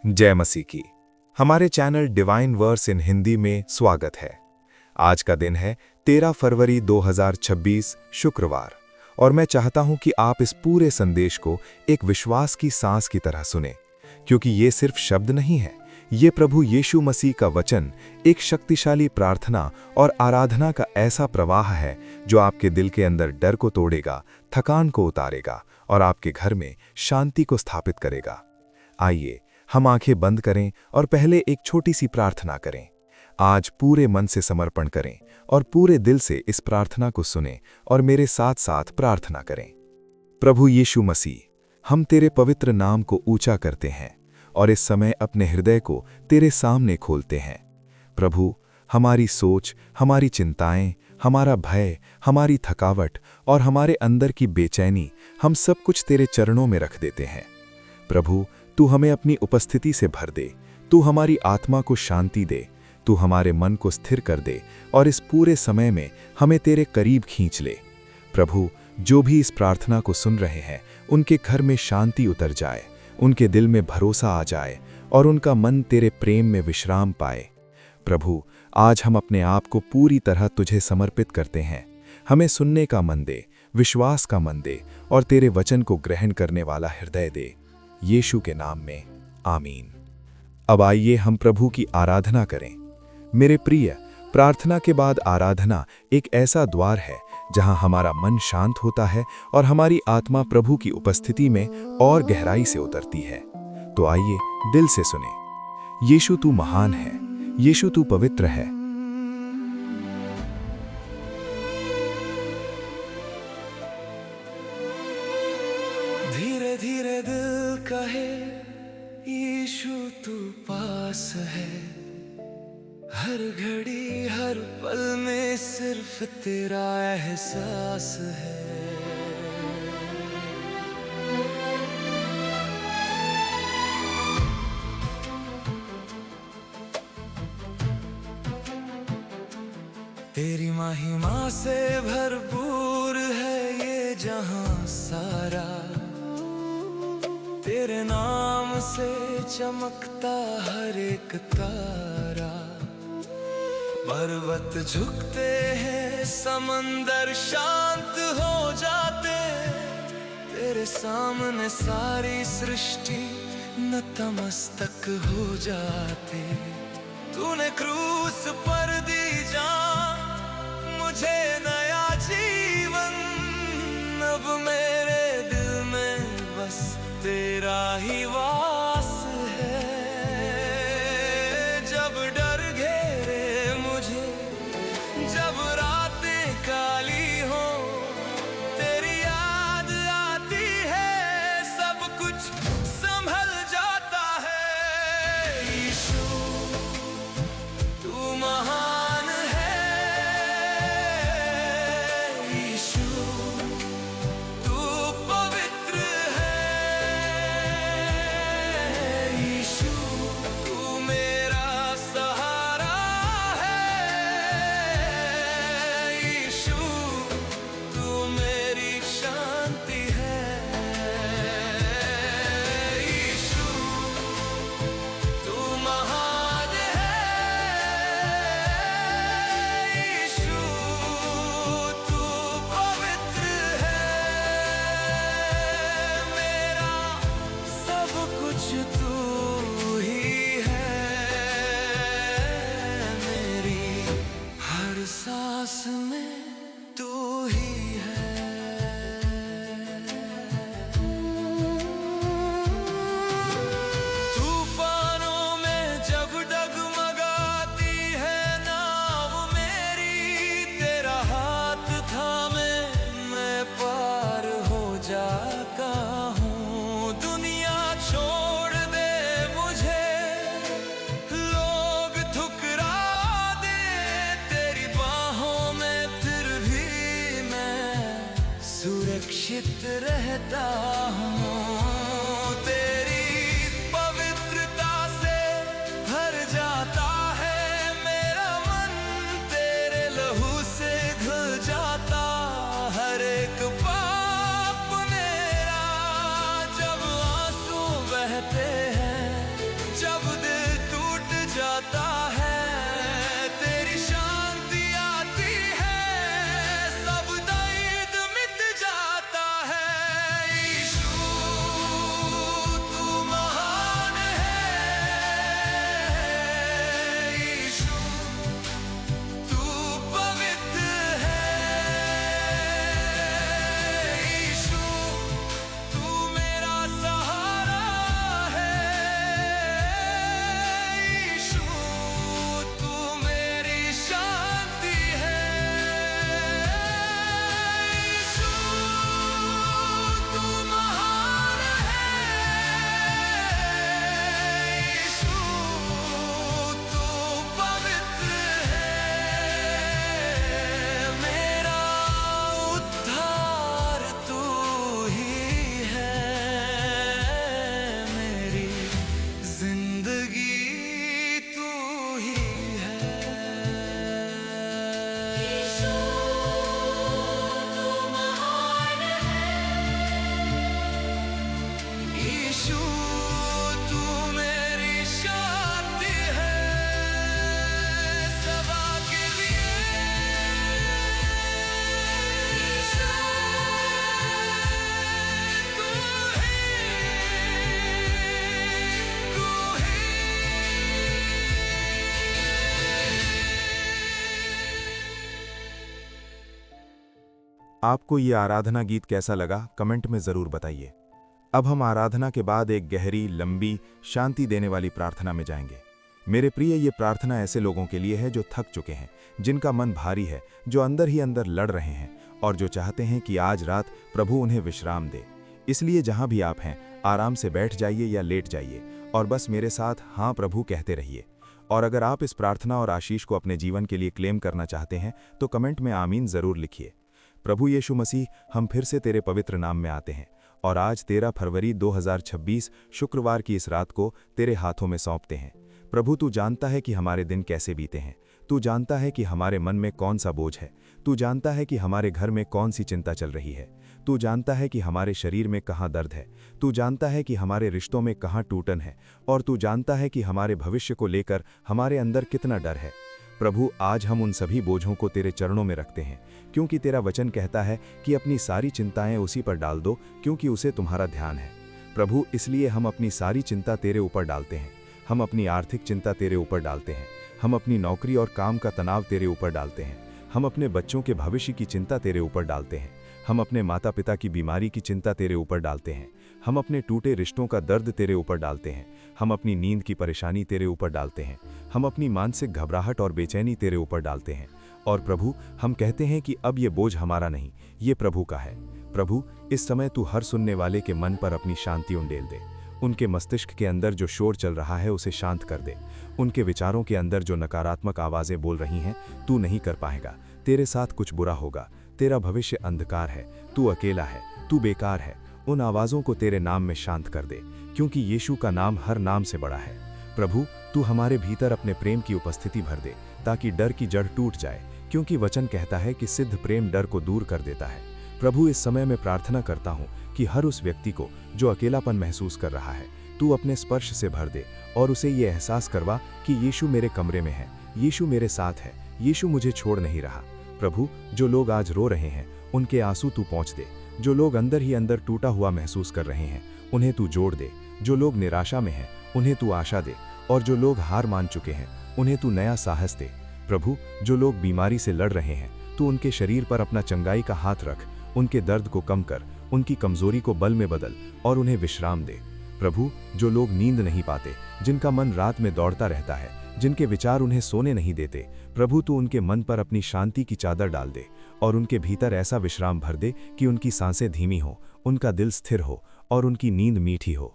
जय मसीह की। हमारे चैनल डिवाइन वर्स इन हिंदी में स्वागत है। आज का दिन है 13 फरवरी 2026 शुक्रवार, और मैं चाहता हूं कि आप इस पूरे संदेश को एक विश्वास की सांस की तरह सुने, क्योंकि ये सिर्फ शब्द नहीं है, ये प्रभु यीशु मसीह का वचन, एक शक्तिशाली प्रार्थना और आराधना का ऐसा प्रवाह है जो आपके दिल के अंदर डर को तोड़ेगा, थकान को उतारेगा और आपके घर में शांति को स्थापित करेगा। आइए हम आंखें बंद करें और पहले एक छोटी सी प्रार्थना करें। आज पूरे मन से समर्पण करें और पूरे दिल से इस प्रार्थना को सुनें और मेरे साथ साथ प्रार्थना करें। प्रभु यीशु मसीह, हम तेरे पवित्र नाम को ऊंचा करते हैं और इस समय अपने हृदय को तेरे सामने खोलते हैं। प्रभु, हमारी सोच, हमारी चिंताएं, हमारा भय, हमारी थकावट और हमारे अंदर की बेचैनी, हम सब कुछ तेरे चरणों में रख देते हैं। प्रभु, तू हमें अपनी उपस्थिति से भर दे, तू हमारी आत्मा को शांति दे, तू हमारे मन को स्थिर कर दे और इस पूरे समय में हमें तेरे करीब खींच ले। प्रभु, जो भी इस प्रार्थना को सुन रहे हैं, उनके घर में शांति उतर जाए, उनके दिल में भरोसा आ जाए और उनका मन तेरे प्रेम में विश्राम पाए। प्रभु, आज हम अपने आप को पूरी तरह तुझे समर्पित करते हैं। हमें सुनने का मन दे, विश्वास का मन दे और तेरे वचन को ग्रहण करने वाला हृदय दे। यीशु के नाम में आमीन। अब आइए हम प्रभु की आराधना करें। मेरे प्रिय, प्रार्थना के बाद आराधना एक ऐसा द्वार है जहां हमारा मन शांत होता है और हमारी आत्मा प्रभु की उपस्थिति में और गहराई से उतरती है। तो आइए दिल से सुने। यीशु तू महान है, यीशु तू पवित्र है। धीरे धीरे दिल कहे यीशु तू पास है, हर घड़ी हर पल में सिर्फ तेरा एहसास है। तेरी महिमा से भरपूर है ये जहां सारा, तेरे नाम से चमकता हर एक तारा। पर्वत झुकते हैं, समंदर शांत हो जाते, तेरे सामने सारी सृष्टि नतमस्तक हो जाते। तूने क्रूस पर दी जान, मुझे नया जीवन, अब मेरे दिल में बस तेरा ही वास है। जब डर घेरे मुझे, जब रातें काली हो, तेरी याद आती है, सब कुछ संभल जाता है। यीशु तू महान है, यीशु तू पवित्र है, यीशु तू मेरा सहारा है, यीशु तू मेरी शांति है, यीशु तू महान है, यीशु तू पवित्र है, मेरा सब कुछ तू ही है, मेरी हर सांस में तू ही है। तूफानों में जब डगमगाती है नाव मेरी, तेरा हाथ थामे मैं पार हो जाता हूँ। दुनिया छोड़ दे मुझे, लोग ठुकरा दे, तेरी बाहों में फिर भी मैं सुरक्षित रहता हूँ। तेरी पवित्रता से भर जाता है मेरा मन, तेरे लहू से धुल जाता हर एक पाप मेरा। जब आंसू बहते हैं, आपको ये आराधना गीत कैसा लगा कमेंट में ज़रूर बताइए। अब हम आराधना के बाद एक गहरी, लंबी, शांति देने वाली प्रार्थना में जाएंगे। मेरे प्रिय, ये प्रार्थना ऐसे लोगों के लिए है जो थक चुके हैं, जिनका मन भारी है, जो अंदर ही अंदर लड़ रहे हैं और जो चाहते हैं कि आज रात प्रभु उन्हें विश्राम दे। इसलिए जहां भी आप हैं, आराम से बैठ जाइए या लेट जाइए और बस मेरे साथ हाँ प्रभु कहते रहिए। और अगर आप इस प्रार्थना और आशीष को अपने जीवन के लिए क्लेम करना चाहते हैं तो कमेंट में आमीन ज़रूर लिखिए। प्रभु यीशु मसीह, हम फिर से तेरे पवित्र नाम में आते हैं और आज 13 फरवरी 2026 शुक्रवार की इस रात को तेरे हाथों में सौंपते हैं। प्रभु, तू जानता है कि हमारे दिन कैसे बीते हैं। तू जानता है कि हमारे मन में कौन सा बोझ है। तू जानता है कि हमारे घर में कौन सी चिंता चल रही है। तू जानता है कि हमारे शरीर में कहाँ दर्द है। तू जानता है कि हमारे रिश्तों में कहाँ टूटन है और तू जानता है कि हमारे भविष्य को लेकर हमारे अंदर कितना डर है। प्रभु, आज हम उन सभी बोझों को तेरे चरणों में रखते हैं, क्योंकि तेरा वचन कहता है कि अपनी सारी चिंताएं उसी पर डाल दो, क्योंकि उसे तुम्हारा ध्यान है। प्रभु, इसलिए हम अपनी सारी चिंता तेरे ऊपर डालते हैं। हम अपनी आर्थिक चिंता तेरे ऊपर डालते हैं। हम अपनी नौकरी और काम का तनाव तेरे ऊपर डालते हैं। हम अपने बच्चों के भविष्य की चिंता तेरे ऊपर डालते हैं। हम अपने माता पिता की बीमारी की चिंता तेरे ऊपर डालते हैं। हम अपने टूटे रिश्तों का दर्द तेरे ऊपर डालते हैं। हम अपनी नींद की परेशानी तेरे ऊपर डालते हैं। हम अपनी मानसिक घबराहट और बेचैनी तेरे ऊपर डालते हैं। और प्रभु, हम कहते हैं कि अब ये बोझ हमारा नहीं, ये प्रभु का है। प्रभु, इस समय तू हर सुनने वाले के मन पर अपनी शांति उंडेल दे। उनके मस्तिष्क के अंदर जो शोर चल रहा है उसे शांत कर दे। उनके विचारों के अंदर जो नकारात्मक आवाज़ें बोल रही हैं, तू नहीं कर पाएगा, तेरे साथ कुछ बुरा होगा, तेरा भविष्य अंधकार है, तू अकेला है, तू बेकार है, उन आवाज़ों को तेरे नाम में शांत कर दे, क्योंकि यीशु का नाम हर नाम से बड़ा है। प्रभु, तू हमारे भीतर अपने प्रेम की उपस्थिति भर दे, ताकि डर की जड़ टूट जाए, क्योंकि वचन कहता है कि सिद्ध प्रेम डर को दूर कर देता है। प्रभु, इस समय मैं प्रार्थना करता हूँ कि हर उस व्यक्ति को जो अकेलापन महसूस कर रहा है, तू अपने स्पर्श से भर दे और उसे ये एहसास करवा कि यीशु मेरे कमरे में है, यीशु मेरे साथ है, यीशु मुझे छोड़ नहीं रहा। प्रभु, जो लोग आज रो रहे हैं, उनके आंसू तू पहुँच दे। जो लोग अंदर ही अंदर टूटा हुआ महसूस कर रहे हैं, उन्हें तू जोड़ दे। जो लोग निराशा में हैं, उन्हें तू आशा दे, और जो लोग हार मान चुके हैं, उन्हें तू नया साहस दे। प्रभु, जो लोग बीमारी से लड़ रहे हैं, तू उनके शरीर पर अपना चंगाई का हाथ रख, उनके दर्द को कम कर, उनकी कमजोरी को बल में बदल और उन्हें विश्राम दे। प्रभु, जो लोग नींद नहीं पाते, जिनका मन रात में दौड़ता रहता है, जिनके विचार उन्हें सोने नहीं देते, प्रभु तू उनके मन पर अपनी शांति की चादर डाल दे और उनके भीतर ऐसा विश्राम भर दे कि उनकी सांसें धीमी हो, उनका दिल स्थिर हो और उनकी नींद मीठी हो।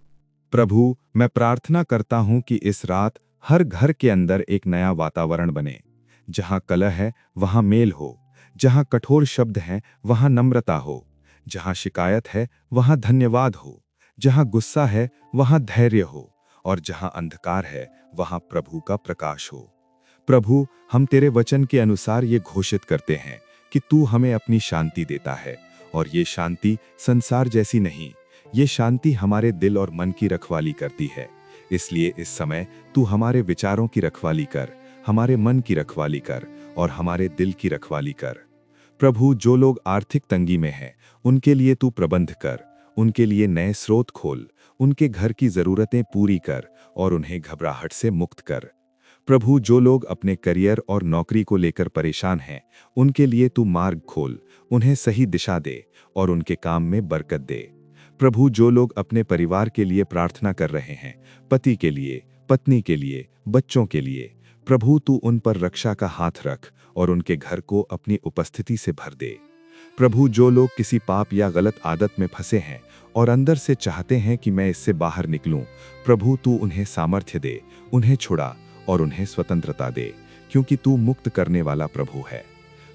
प्रभु, मैं प्रार्थना करता हूँ कि इस रात हर घर के अंदर एक नया वातावरण बने। जहाँ कलह है वहाँ मेल हो, जहाँ कठोर शब्द हैं वहाँ नम्रता हो, जहाँ शिकायत है वहाँ धन्यवाद हो, जहाँ गुस्सा है वहाँ धैर्य हो और जहाँ अंधकार है वहाँ प्रभु का प्रकाश हो। प्रभु, हम तेरे वचन के अनुसार ये घोषित करते हैं कि तू हमें अपनी शांति देता है और ये शांति संसार जैसी नहीं, ये शांति हमारे दिल और मन की रखवाली करती है। इसलिए इस समय तू हमारे विचारों की रखवाली कर, हमारे मन की रखवाली कर और हमारे दिल की रखवाली कर। प्रभु, जो लोग आर्थिक तंगी में हैं, उनके लिए तू प्रबंध कर, उनके लिए नए स्रोत खोल, उनके घर की जरूरतें पूरी कर और उन्हें घबराहट से मुक्त कर। प्रभु, जो लोग अपने करियर और नौकरी को लेकर परेशान हैं, उनके लिए तू मार्ग खोल, उन्हें सही दिशा दे और उनके काम में बरकत दे। प्रभु, जो लोग अपने परिवार के लिए प्रार्थना कर रहे हैं, पति के लिए, पत्नी के लिए, बच्चों के लिए, प्रभु तू उन पर रक्षा का हाथ रख और उनके घर को अपनी उपस्थिति से भर दे। प्रभु, जो लोग किसी पाप या गलत आदत में फंसे हैं और अंदर से चाहते हैं कि मैं इससे बाहर निकलूं, प्रभु तू उन्हें सामर्थ्य दे, उन्हें छुड़ा और उन्हें स्वतंत्रता दे, क्योंकि तू मुक्त करने वाला प्रभु है।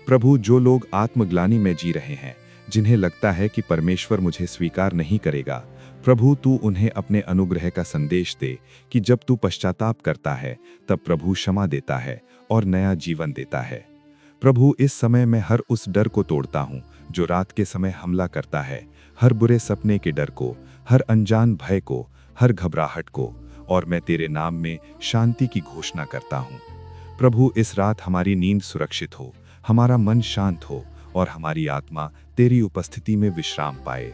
प्रभु, जो लोग आत्मग्लानि में जी रहे हैं, जिन्हें लगता है कि परमेश्वर मुझे स्वीकार नहीं करेगा, प्रभु तू उन्हें अपने अनुग्रह का संदेश दे कि जब तू पश्चाताप करता है तब प्रभु क्षमा देता है और नया जीवन देता है। प्रभु, इस समय मैं हर उस डर को तोड़ता हूँ जो रात के समय हमला करता है, हर बुरे सपने के डर को, हर अनजान भय को, हर घबराहट को, और मैं तेरे नाम में शांति की घोषणा करता हूँ। प्रभु, इस रात हमारी नींद सुरक्षित हो, हमारा मन शांत हो और हमारी आत्मा तेरी उपस्थिति में विश्राम पाए।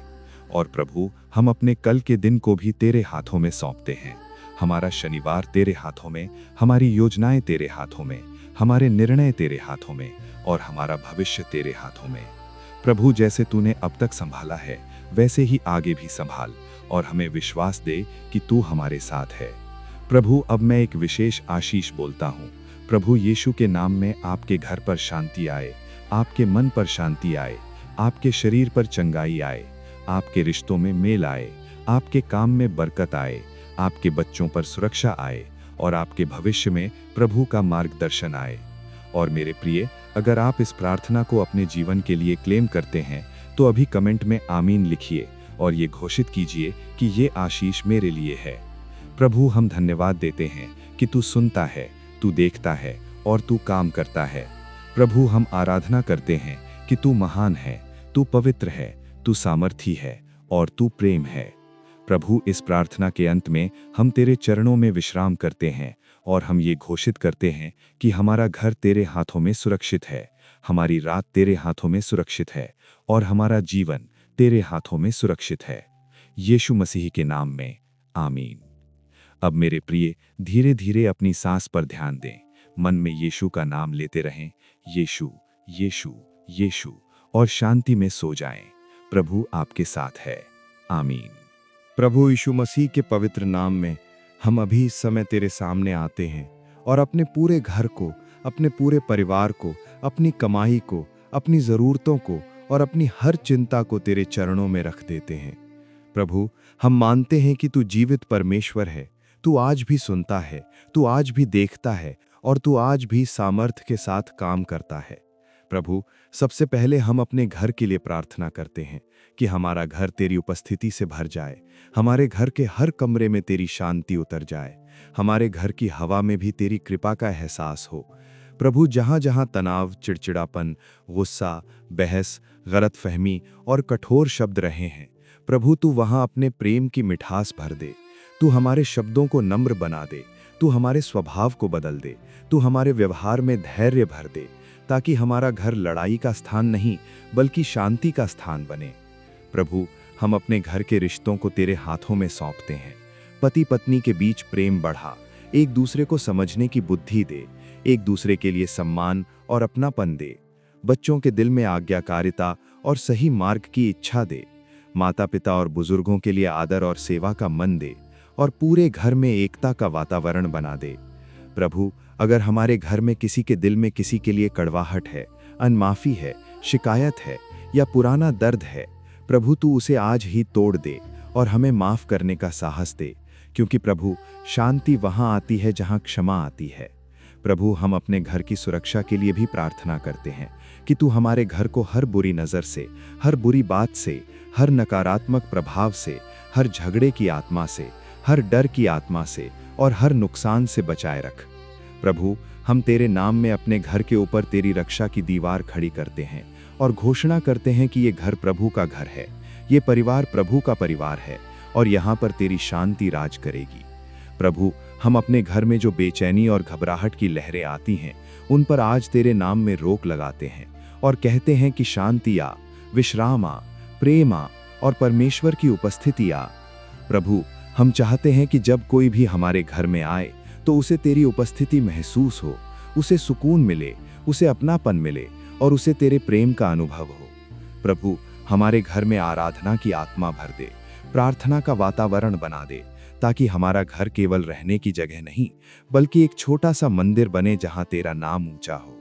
और प्रभु, हम अपने कल के दिन को भी तेरे हाथों में सौंपते हैं। हमारा शनिवार तेरे हाथों में, हमारी योजनाएं तेरे हाथों में, हमारे निर्णय तेरे हाथों में और हमारा भविष्य तेरे हाथों में। प्रभु जैसे तूने अब तक संभाला है वैसे ही आगे भी संभाल और हमें विश्वास दे कि तू हमारे साथ है। प्रभु अब मैं एक विशेष आशीष बोलता हूँ। प्रभु यीशु के नाम में आपके घर पर शांति आए, आपके मन पर शांति आए, आपके शरीर पर चंगाई आए, आपके रिश्तों में मेल आए, आपके काम में बरकत आए, आपके बच्चों पर सुरक्षा आए और आपके भविष्य में प्रभु का मार्गदर्शन आए। और मेरे प्रिय, अगर आप इस प्रार्थना को अपने जीवन के लिए क्लेम करते हैं तो अभी कमेंट में आमीन लिखिए और ये घोषित कीजिए कि ये आशीष मेरे लिए है। प्रभु हम धन्यवाद देते हैं कि तू सुनता है, तू देखता है और तू काम करता है। प्रभु हम आराधना करते हैं कि तू महान है, तू पवित्र है, तू सामर्थी है और तू प्रेम है। प्रभु इस प्रार्थना के अंत में हम तेरे चरणों में विश्राम करते हैं और हम ये घोषित करते हैं कि हमारा घर तेरे हाथों में सुरक्षित है, हमारी रात तेरे हाथों में सुरक्षित है और हमारा जीवन तेरे हाथों में सुरक्षित है। यीशु मसीह के नाम में आमीन। अब मेरे प्रिय, धीरे धीरे अपनी सांस पर ध्यान दें, मन में यीशु का नाम लेते रहें, यीशु यीशु यीशु, और शांति में सो जाएं। प्रभु आपके साथ है। आमीन। प्रभु यीशु मसीह के पवित्र नाम में हम अभी इस समय तेरे सामने आते हैं और अपने पूरे घर को, अपने पूरे परिवार को, अपनी कमाई को, अपनी ज़रूरतों को और अपनी हर चिंता को तेरे चरणों में रख देते हैं। प्रभु, हम मानते हैं कि तू जीवित परमेश्वर है, तू आज भी सुनता है, तू आज भी देखता है और तू आज भी सामर्थ्य के साथ काम करता है। प्रभु, सबसे पहले हम अपने घर के लिए प्रार्थना करते हैं कि हमारा घर तेरी उपस्थिति से भर जाए, हमारे घर के हर कमरे में तेरी शांति उतर जाए, हमारे घर की हवा में भी तेरी कृपा का एहसास हो। प्रभु, जहाँ जहाँ तनाव, चिड़चिड़ापन, गुस्सा, बहस, गलतफहमी और कठोर शब्द रहे हैं, प्रभु तू वहाँ अपने प्रेम की मिठास भर दे। तू हमारे शब्दों को नम्र बना दे, तू हमारे स्वभाव को बदल दे, तू हमारे व्यवहार में धैर्य भर दे, ताकि हमारा घर लड़ाई का स्थान नहीं बल्कि शांति का स्थान बने। प्रभु, हम अपने घर के रिश्तों को तेरे हाथों में सौंपते हैं। पति पत्नी के बीच प्रेम बढ़ा, एक दूसरे को समझने की बुद्धि दे, एक दूसरे के लिए सम्मान और अपनापन दे। बच्चों के दिल में आज्ञाकारिता और सही मार्ग की इच्छा दे। माता पिता और बुजुर्गों के लिए आदर और सेवा का मन दे और पूरे घर में एकता का वातावरण बना दे। प्रभु, अगर हमारे घर में किसी के दिल में किसी के लिए कड़वाहट है, अनमाफी है, शिकायत है या पुराना दर्द है, प्रभु तू उसे आज ही तोड़ दे और हमें माफ करने का साहस दे, क्योंकि प्रभु शांति वहाँ आती है जहाँ क्षमा आती है। प्रभु, हम अपने घर की सुरक्षा के लिए भी प्रार्थना करते हैं कि तू हमारे घर को हर बुरी नज़र से, हर बुरी बात से, हर नकारात्मक प्रभाव से, हर झगड़े की आत्मा से, हर डर की आत्मा से और हर नुकसान से बचाए रख। प्रभु, हम तेरे नाम में अपने घर के ऊपर तेरी रक्षा की दीवार खड़ी करते हैं और घोषणा करते हैं कि ये घर प्रभु का घर है, ये परिवार प्रभु का परिवार है और यहाँ पर तेरी शांति राज करेगी। प्रभु, हम अपने घर में जो बेचैनी और घबराहट की लहरें आती हैं, उन पर आज तेरे नाम में रोक लगाते हैं और कहते हैं कि शांति आ, विश्राम आ, प्रेम आ और परमेश्वर की उपस्थिति आ। प्रभु, हम चाहते हैं कि जब कोई भी हमारे घर में आए तो उसे तेरी उपस्थिति महसूस हो, उसे सुकून मिले, उसे अपनापन मिले और उसे तेरे प्रेम का अनुभव हो। प्रभु, हमारे घर में आराधना की आत्मा भर दे, प्रार्थना का वातावरण बना दे, ताकि हमारा घर केवल रहने की जगह नहीं बल्कि एक छोटा सा मंदिर बने जहां तेरा नाम ऊंचा हो।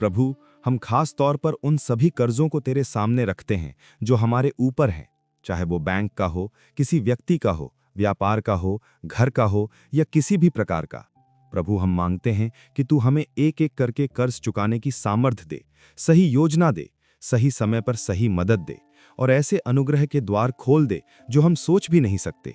प्रभु, हम खास तौर पर उन सभी कर्जों को तेरे सामने रखते हैं जो हमारे ऊपर हैं, चाहे वो बैंक का हो, किसी व्यक्ति का हो, व्यापार का हो, घर का हो या किसी भी प्रकार का। प्रभु, हम मांगते हैं कि तू हमें एक एक करके कर्ज चुकाने की सामर्थ्य दे, सही योजना दे, सही समय पर सही मदद दे और ऐसे अनुग्रह के द्वार खोल दे जो हम सोच भी नहीं सकते।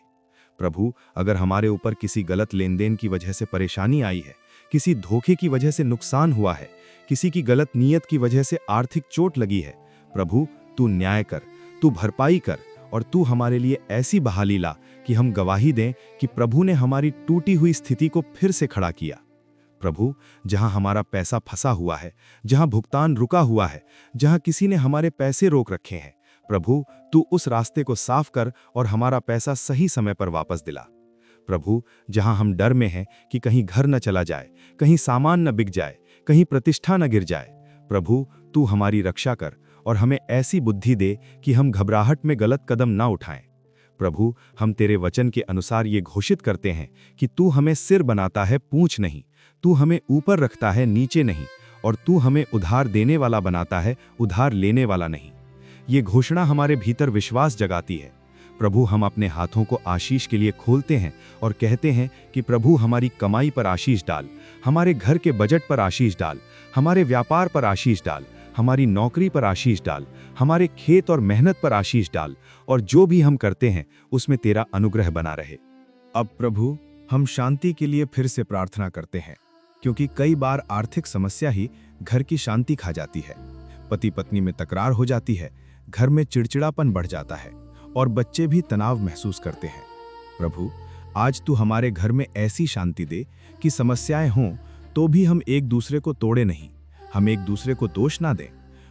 प्रभु, अगर हमारे ऊपर किसी गलत लेन देन की वजह से परेशानी आई है, किसी धोखे की वजह से नुकसान हुआ है, किसी की गलत नीयत की वजह से आर्थिक चोट लगी है, प्रभु तू न्याय कर, तू भरपाई कर और तू हमारे लिए ऐसी बहाली ला कि हम गवाही दें कि प्रभु ने हमारी टूटी हुई स्थिति को फिर से खड़ा किया। प्रभु, जहां हमारा पैसा फंसा हुआ है, जहां भुगतान रुका हुआ है, जहां किसी ने हमारे पैसे रोक रखे हैं, प्रभु तू उस रास्ते को साफ कर और हमारा पैसा सही समय पर वापस दिला। प्रभु, जहां हम डर में हैं कि कहीं घर न चला जाए, कहीं सामान न बिक जाए, कहीं प्रतिष्ठा न गिर जाए, प्रभु तू हमारी रक्षा कर और हमें ऐसी बुद्धि दे कि हम घबराहट में गलत कदम ना उठाएं। प्रभु, हम तेरे वचन के अनुसार ये घोषित करते हैं कि तू हमें सिर बनाता है, पूंछ नहीं। तू हमें ऊपर रखता है, नीचे नहीं। और तू हमें उधार देने वाला बनाता है, उधार लेने वाला नहीं। ये घोषणा हमारे भीतर विश्वास जगाती है। प्रभु, हम अपने हाथों को आशीष के लिए खोलते हैं और कहते हैं कि प्रभु, हमारी कमाई पर आशीष डाल, हमारे घर के बजट पर आशीष डाल, हमारे व्यापार पर आशीष डाल, हमारी नौकरी पर आशीष डाल, हमारे खेत और मेहनत पर आशीष डाल, और जो भी हम करते हैं उसमें तेरा अनुग्रह बना रहे। अब प्रभु, हम शांति के लिए फिर से प्रार्थना करते हैं, क्योंकि कई बार आर्थिक समस्या ही घर की शांति खा जाती है। पति पत्नी में तकरार हो जाती है, घर में चिड़चिड़ापन बढ़ जाता है और बच्चे भी तनाव महसूस करते हैं। प्रभु, आज तू हमारे घर में ऐसी शांति दे कि समस्याएं हों तो भी हम एक दूसरे को तोड़े नहीं, हम एक दूसरे को दोष ना दें,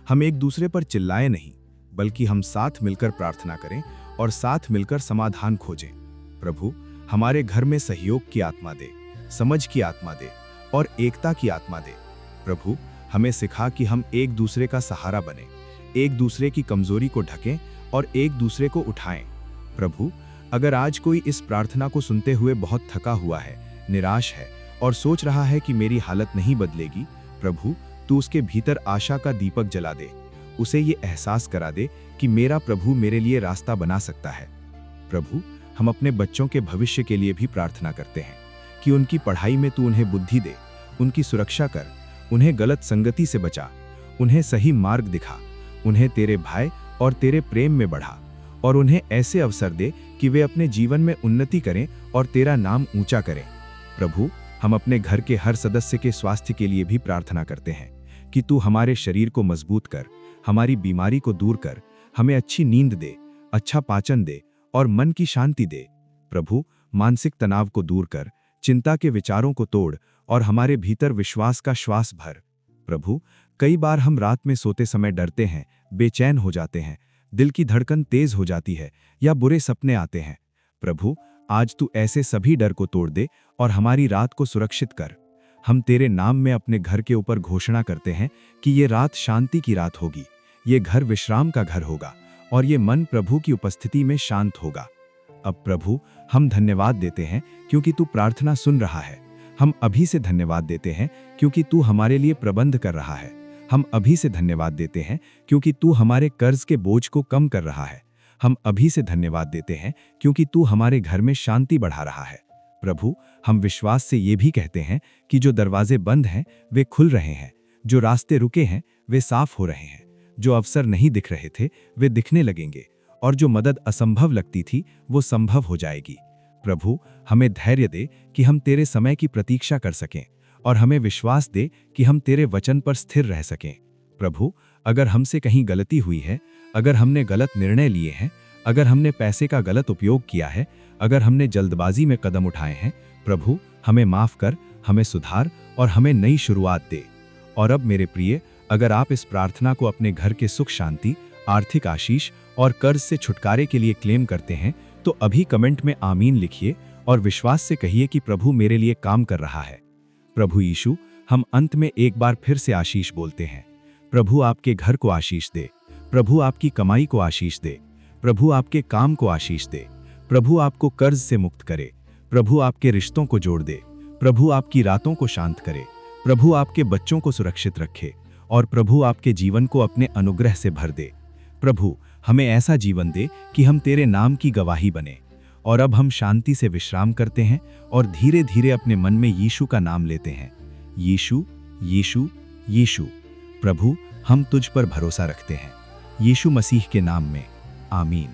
हम एक दूसरे पर चिल्लाएं नहीं, बल्कि हम साथ मिलकर प्रार्थना करें और साथ मिलकर समाधान खोजें। प्रभु, हमारे घर में सहयोग की आत्मा दे, समझ की आत्मा दे और एकता की आत्मा दे। प्रभु, हमें सिखा कि हम एक दूसरे का सहारा बने, एक दूसरे की कमजोरी को ढकें और एक दूसरे को उठाएं। प्रभु, अगर आज कोई इस प्रार्थना को सुनते हुए बहुत थका हुआ है, निराश है और सोच रहा है कि मेरी हालत नहीं बदलेगी, प्रभु, तू उसके भीतर आशा का दीपक जला दे, उसे ये एहसास करा दे कि मेरा प्रभु मेरे लिए रास्ता बना सकता है। प्रभु, हम अपने बच्चों के भविष्य के लिए भी प्रार्थना करते हैं कि उनकी पढ़ाई में तू उन्हें बुद्धि दे, उनकी सुरक्षा कर, उन्हें गलत संगति से बचा, उन्हें सही मार्ग दिखा, उन्हें तेरे भय और तेरे प्रेम में बढ़ा और उन्हें ऐसे अवसर दे कि वे अपने जीवन में उन्नति करें और तेरा नाम ऊंचा करें। प्रभु, हम अपने घर के हर सदस्य के स्वास्थ्य के लिए भी प्रार्थना करते हैं कि तू हमारे शरीर को मजबूत कर, हमारी बीमारी को दूर कर, हमें अच्छी नींद दे, अच्छा पाचन दे और मन की शांति दे। प्रभु, मानसिक तनाव को दूर कर, चिंता के विचारों को तोड़ और हमारे भीतर विश्वास का श्वास भर। प्रभु, कई बार हम रात में सोते समय डरते हैं, बेचैन हो जाते हैं, दिल की धड़कन तेज हो जाती है या बुरे सपने आते हैं। प्रभु, आज तू ऐसे सभी डर को तोड़ दे और हमारी रात को सुरक्षित कर। हम तेरे नाम में अपने घर के ऊपर घोषणा करते हैं कि ये रात शांति की रात होगी, ये घर विश्राम का घर होगा और ये मन प्रभु की उपस्थिति में शांत होगा। अब प्रभु, हम धन्यवाद देते हैं क्योंकि तू प्रार्थना सुन रहा है। हम अभी से धन्यवाद देते हैं क्योंकि तू हमारे लिए प्रबंध कर रहा है। हम अभी से धन्यवाद देते हैं क्योंकि तू हमारे कर्ज के बोझ को कम कर रहा है। हम अभी से धन्यवाद देते हैं क्योंकि तू हमारे घर में शांति बढ़ा रहा है। प्रभु, हम विश्वास से ये भी कहते हैं कि जो दरवाजे बंद हैं वे खुल रहे हैं, जो रास्ते रुके हैं वे साफ हो रहे हैं, जो अवसर नहीं दिख रहे थे वे दिखने लगेंगे और जो मदद असंभव लगती थी वो संभव हो जाएगी। प्रभु, हमें धैर्य दे कि हम तेरे समय की प्रतीक्षा कर सकें और हमें विश्वास दे कि हम तेरे वचन पर स्थिर रह सकें। प्रभु, अगर हमसे कहीं गलती हुई है, अगर हमने गलत निर्णय लिए हैं, अगर हमने पैसे का गलत उपयोग किया है, अगर हमने जल्दबाजी में कदम उठाए हैं, प्रभु हमें माफ कर, हमें सुधार और हमें नई शुरुआत दे। और अब मेरे प्रिय, अगर आप इस प्रार्थना को अपने घर के सुख शांति, आर्थिक आशीष और कर्ज से छुटकारे के लिए क्लेम करते हैं तो अभी कमेंट में आमीन लिखिए और विश्वास से कहिए कि प्रभु मेरे लिए काम कर रहा है। प्रभु यीशु, हम अंत में एक बार फिर से आशीष बोलते हैं। प्रभु आपके घर को आशीष दे, प्रभु आपकी कमाई को आशीष दे, प्रभु आपके काम को आशीष दे, प्रभु आपको कर्ज से मुक्त करे, प्रभु आपके रिश्तों को जोड़ दे, प्रभु आपकी रातों को शांत करे, प्रभु आपके बच्चों को सुरक्षित रखे और प्रभु आपके जीवन को अपने अनुग्रह से भर दे। प्रभु, हमें ऐसा जीवन दे कि हम तेरे नाम की गवाही बने। और अब हम शांति से विश्राम करते हैं और धीरे धीरे अपने मन में यीशु का नाम लेते हैं। यीशु, यीशु, यीशु। प्रभु, हम तुझ पर भरोसा रखते हैं। यीशु मसीह के नाम में, आमीन।